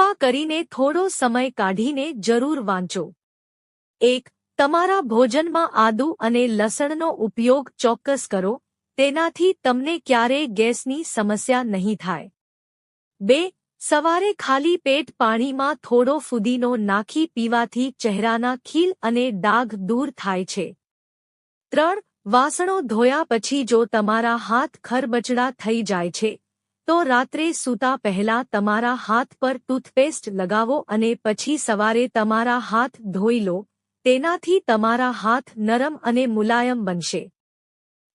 કૃપા કરીને થોડો સમય કાઢીને જરૂર વાંચો। 1. તમારા ભોજનમાં આદુ અને લસણનો ઉપયોગ ચોક્કસ કરો, તેનાથી તમને ક્યારેય ગેસની સમસ્યા નહીં થાય। 2. સવારે ખાલી પેટ પાણીમાં થોડો ફુદીનો નાખી પીવાથી ચહેરાના ખીલ અને ડાઘ દૂર થાય છે। 3. વાસણો ધોયા પછી જો તમારા હાથ ખરબચડા થઈ જાય છે, તો રાત્રે સૂતા પહેલા તમારા હાથ પર ટૂથપેસ્ટ લગાવો અને પછી સવારે તમારા હાથ ધોઈ લો, તેનાથી તમારા હાથ નરમ અને મુલાયમ બનશે।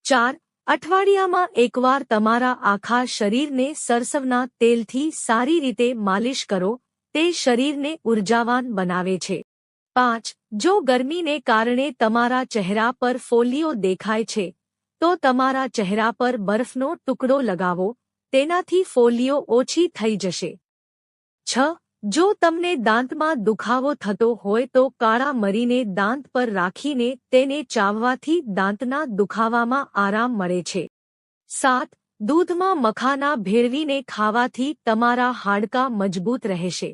4. અઠવાડિયામાં એકવાર તમારા આખા શરીરને સરસવના તેલથી સારી રીતે માલિશ કરો, તે શરીરને ઉર્જાવાન બનાવે છે। 5. જો ગરમીને કારણે તમારા ચહેરા પર ફોલ્લીઓ દેખાય છે, તો તમારા ચહેરા પર બરફનો ટુકડો લગાવો, તેનાથી ફોલ્લીઓ ઓછી થઈ જશે। 6. જો તમને દાંતમાં દુખાવો થતો હોય તો કાળા મરીને દાંત પર રાખીને તેને ચાવવાથી દાંતના દુખાવામાં આરામ મળે છે। 7. દૂધમાં મખાના ભેળવીને ખાવાથી તમારા હાડકાં મજબૂત રહેશે।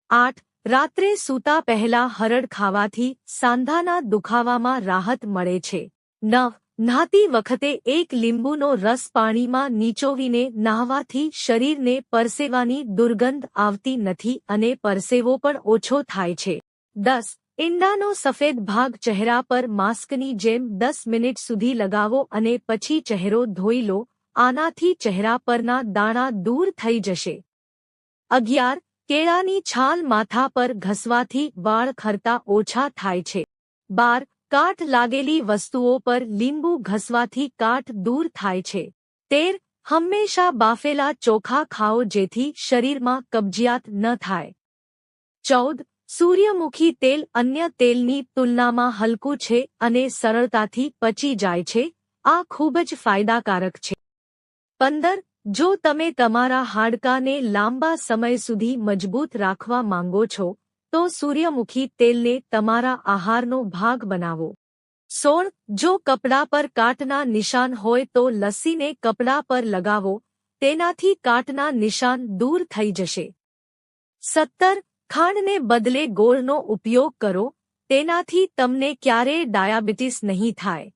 8. રાત્રે સૂતા પહેલા હરડ ખાવાથી સાંધાના દુખાવામાં રાહત મળે છે। 9. નહાતી વખતે એક લીંબુનો રસ પાણીમાં નીચોવીને નહાવાથી શરીરને પરસેવાની દુર્ગંધ આવતી નથી અને પરસેવો પણ ઓછો થાય છે। 10. ઈંડાનો સફેદ ભાગ ચહેરા પર માસ્કની જેમ 10 મિનિટ સુધી લગાવો અને પછી ચહેરો ધોઈ લો, આનાથી ચહેરા પરના દાણા દૂર થઈ જશે। 11. કેળાની છાલ માથા પર ઘસવાથી વાળ ખરતા ઓછા થાય છે। 12. કાટ લાગેલી વસ્તુઓ પર લીંબુ ઘસવાથી કાટ દૂર થાય છે। 13. હંમેશા બાફેલા ચોખા ખાઓ જેથી શરીરમાં કબજિયાત ન થાય। 14. સૂર્યમુખી તેલ અન્ય તેલની તુલનામાં હલકું છે અને સરળતાથી પચી જાય છે, આ ખૂબ જ ફાયદાકારક છે। 15. જો તમે તમારા હાડકાને લાંબા સમય સુધી મજબૂત રાખવા માંગો છો, તો સૂર્યમુખી તેલને તમારા આહારનો ભાગ બનાવો। 16. જો કપડા પર કાટના નિશાન હોય તો લસ્સીને કપડા પર લગાવો, તેનાથી કાટના નિશાન દૂર થઈ જશે। 17. ખાંડને બદલે ગોળનો ઉપયોગ કરો, તેનાથી તમને ક્યારેય ડાયાબિટીસ નહીં થાય।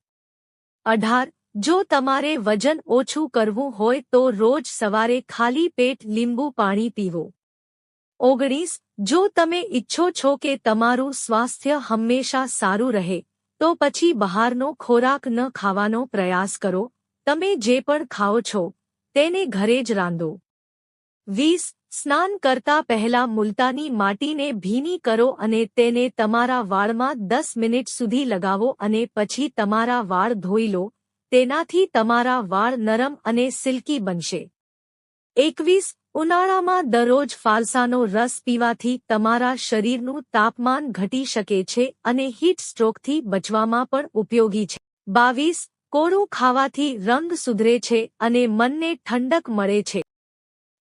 18. જો તમારે વજન ઓછું કરવું હોય તો રોજ સવારે ખાલી પેટ લીંબુ પાણી પીવો। 19. જો તમે ઈચ્છો છો કે તમારું સ્વાસ્થ્ય હંમેશા સારું રહે, તો પછી બહારનો ખોરાક ન ખાવાનો પ્રયાસ કરો, તમે જે પણ ખાઓ છો, તેને ઘરે જ રાંધો। 20. સ્નાન કરતા પહેલા મુલતાની માટીને ભીની કરો અને તેને તમારા વાળમાં 10 મિનિટ સુધી લગાવો અને પછી તમારા વાળ ધોઈ લો, તેનાથી તમારા વાળ નરમ અને સિલ્કી બનશે। 21. ઉનાળામાં દરરોજ ફાલસાનો રસ પીવાથી તમારા શરીરનું તાપમાન ઘટી શકે છે અને હીટ સ્ટ્રોકથી બચવામાં પણ ઉપયોગી છે। 22. કોળું ખાવાથી રંગ સુધરે છે અને મનને ઠંડક મળે છે।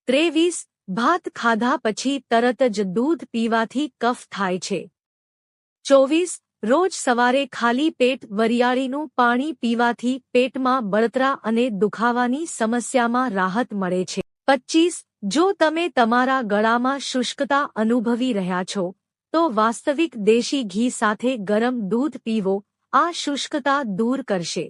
23. ભાત ખાધા પછી તરત જ દૂધ પીવાથી કફ થાય છે। 24. રોજ સવારે ખાલી પેટ વરિયાળીનું પાણી પીવાથી પેટમાં બળતરા અને દુખાવાની સમસ્યામાં રાહત મળે છે। 25. જો તમે તમારા ગળામાં શુષ્કતા અનુભવી રહ્યા છો, તો વાસ્તવિક દેશી ઘી સાથે ગરમ દૂધ પીવો, આ શુષ્કતા દૂર કરશે।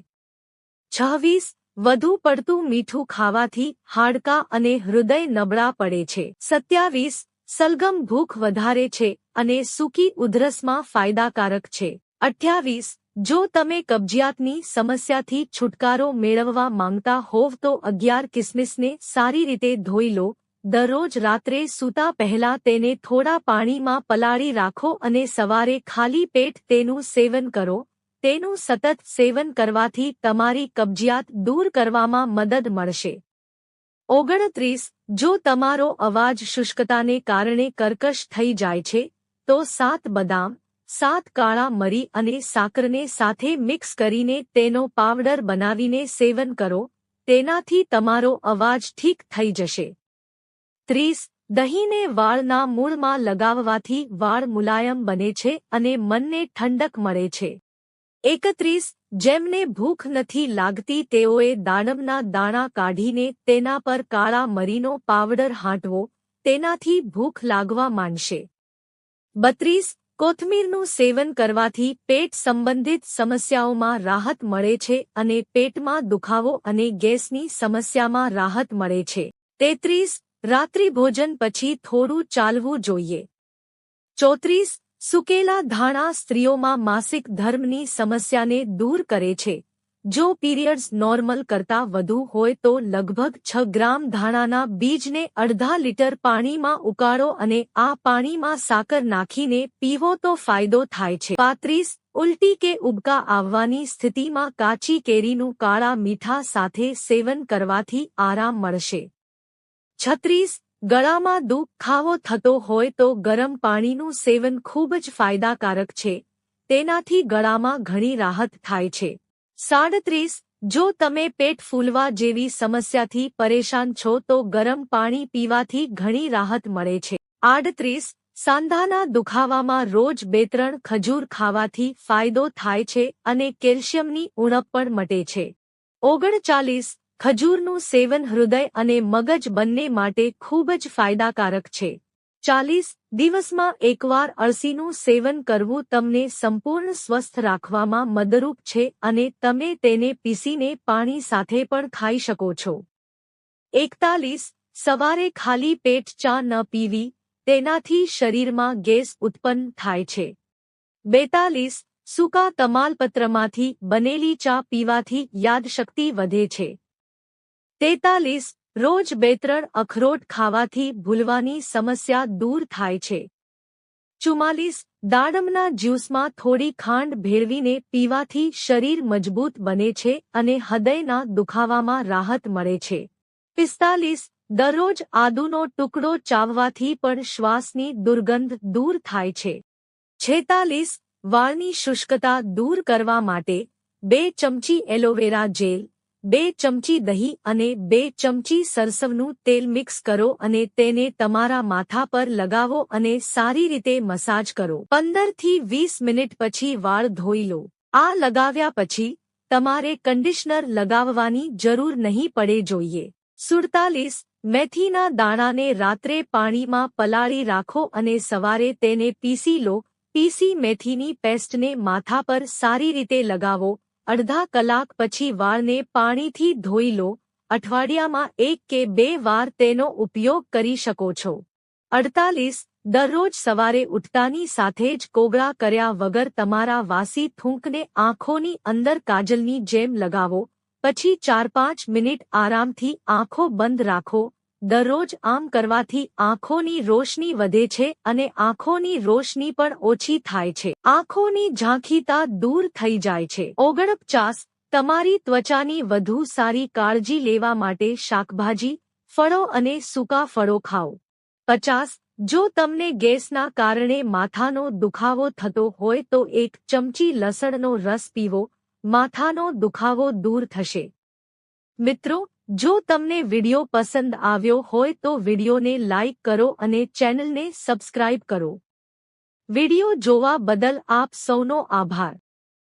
26. વધુ પડતું મીઠું ખાવાથી હાડકાં અને હૃદય નબળા પડે છે। 27. સલગમ ભૂખ વધારે છે અને સૂકી ઉધરસમાં ફાયદાકારક છે। 28. જો તમે કબજિયાતની સમસ્યાથી છુટકારો મેળવવા માંગતા હોવ તો 11 કિસમિસને સારી રીતે ધોઈ લો, દરરોજ રાત્રે સૂતા પહેલા તેને થોડા પાણીમાં પલાળી રાખો અને સવારે ખાલી પેટ તેનું સેવન કરો, તેનું સતત સેવન કરવાથી તમારી કબજિયાત દૂર કરવામાં મદદ મળશે। 29. જો તમારો અવાજ શુષ્કતાને કારણે કર્કશ થઈ જાય છે, તો 7 બદામ, 7 કાળા મરી અને સાકરને સાથે મિક્સ કરીને તેનો પાવડર બનાવીને સેવન કરો, તેનાથી તમારો અવાજ ઠીક થઈ જશે। 30. દહીંને વાળના મૂળમાં લગાવવાથી વાળ મુલાયમ બને છે અને મનને ઠંડક મળે છે। 31. જેમને ભૂખ નથી લાગતી તેઓએ દાડમના દાણા કાઢીને તેના પર કાળા મરીનો પાવડર હાંટવો, તેનાથી ભૂખ લાગવા માંડશે. 32. કોથમીરનું સેવન કરવાથી પેટ સંબંધિત સમસ્યાઓમાં રાહત મળે છે અને પેટમાં દુખાવો અને ગેસની સમસ્યામાં રાહત મળે છે. 33. રાત્રિભોજન પછી થોડું ચાલવું જોઈએ. 34. સૂકેલા ધાણા સ્ત્રીઓમાં માસિક ધર્મની સમસ્યાને દૂર કરે છે. જો પીરિયડ્સ નોર્મલ કરતાં વધુ હોય તો લગભગ 6 ગ્રામ ધાણાના બીજને અડધા લીટર પાણીમાં ઉકાળો અને આ પાણીમાં સાકર નાખીને પીવો તો ફાયદો થાય છે. 35. ઉલટી કે ઉબકા આવવાની સ્થિતિમાં કાચી કેરીનું કાળા મીઠા સાથે સેવન કરવાથી આરામ મળશે. 36. ગળામાં દુખાવો થતો હોય તો ગરમ પાણીનું સેવન ખૂબ જ ફાયદાકારક છે. તેનાથી ગળામાં ઘણી રાહત થાય છે. 37. જો તમે પેટ ફૂલવા જેવી સમસ્યાથી પરેશાન છો તો ગરમ પાણી પીવાથી ઘણી રાહત મળે છે. 38. સાંધાના દુખાવામાં રોજ 2-3 ખજૂર ખાવાથી ફાયદો થાય છે અને કેલ્શિયમની ઉણપ પણ મટે છે. 39. ખજૂરનું સેવન હૃદય અને મગજ બંને માટે ખૂબ જ ફાયદાકારક છે. 40. દિવસમાં એકવાર અળસીનું સેવન કરવું તમને સંપૂર્ણ સ્વસ્થ રાખવામાં મદદરૂપ છે અને તમે તેને પીસીને પાણી સાથે પણ ખાઈ શકો છો. 41. સવારે ખાલી પેટ ચા ન પીવી, તેનાથી શરીરમાં ગેસ ઉત્પન્ન થાય છે. 42. સૂકા તમાલપત્રમાંથી બનેલી ચા પીવાથી યાદશક્તિ વધે છે. 43. રોજ 2-3 અખરોટ ખાવાથી ભૂલવાની સમસ્યા દૂર થાય છે. 44. દાડમના જ્યુસમાં થોડી ખાંડ ભેળવીને પીવાથી શરીર મજબૂત બને છે અને હૃદયના દુખાવામાં રાહત મળે છે. 45. દરરોજ આદુનો ટુકડો ચાવવાથી પણ શ્વાસની દુર્ગંધ દૂર થાય છે. 46. વાળની શુષ્કતા દૂર કરવા માટે 2 ચમચી એલોવેરા જેલ, 2 ચમચી દહીં અને 2 ચમચી સરસવનું તેલ મિક્સ કરો અને તેને તમારા માથા પર લગાવો અને સારી રીતે મસાજ કરો. 15 થી 20 મિનિટ પછી વાળ ધોઈ લો. આ લગાવ્યા પછી તમારે કંડિશનર લગાવવાની જરૂર નહીં પડે જોઈએ. 47. મેથીના દાણાને રાત્રે પાણીમાં પલાળી રાખો અને સવારે તેને પીસી લો. પીસી મેથીની પેસ્ટને માથા પર સારી રીતે લગાવો. અડધા કલાક પછી વાળને પાણીથી ધોઈ લો. અઠવાડિયામાં 1 કે 2 વાર તેનો ઉપયોગ કરી શકો છો. 48. દરરોજ સવારે ઉઠતાની સાથે જ કોગળા કર્યા વગર તમારા વાસી થૂંકને આંખોની અંદર કાજલની જેમ લગાવો. પછી 4-5 મિનિટ આરામથી આંખો બંધ રાખો. દરરોજ આમ કરવાથી આંખોની રોશની વધે છે અને આંખોની રોશની પણ ઓછી થાય છે. આંખોની ઝાંખીતા દૂર થઈ જાય છે. 49. તમારી ત્વચાની વધુ સારી કાળજી લેવા માટે શાકભાજી, ફળો અને સૂકા ફળો ખાઓ. 50. જો તમને ગેસના કારણે માથાનો દુખાવો થતો હોય તો 1 ચમચી લસણનો રસ પીવો. માથાનો દુખાવો દૂર થશે. મિત્રો, જો તમને વિડિયો પસંદ આવ્યો હોય તો વિડિયોને લાઇક કરો અને ચેનલને સબસ્ક્રાઇબ કરો. વિડિયો જોવા બદલ આપ સૌનો આભાર.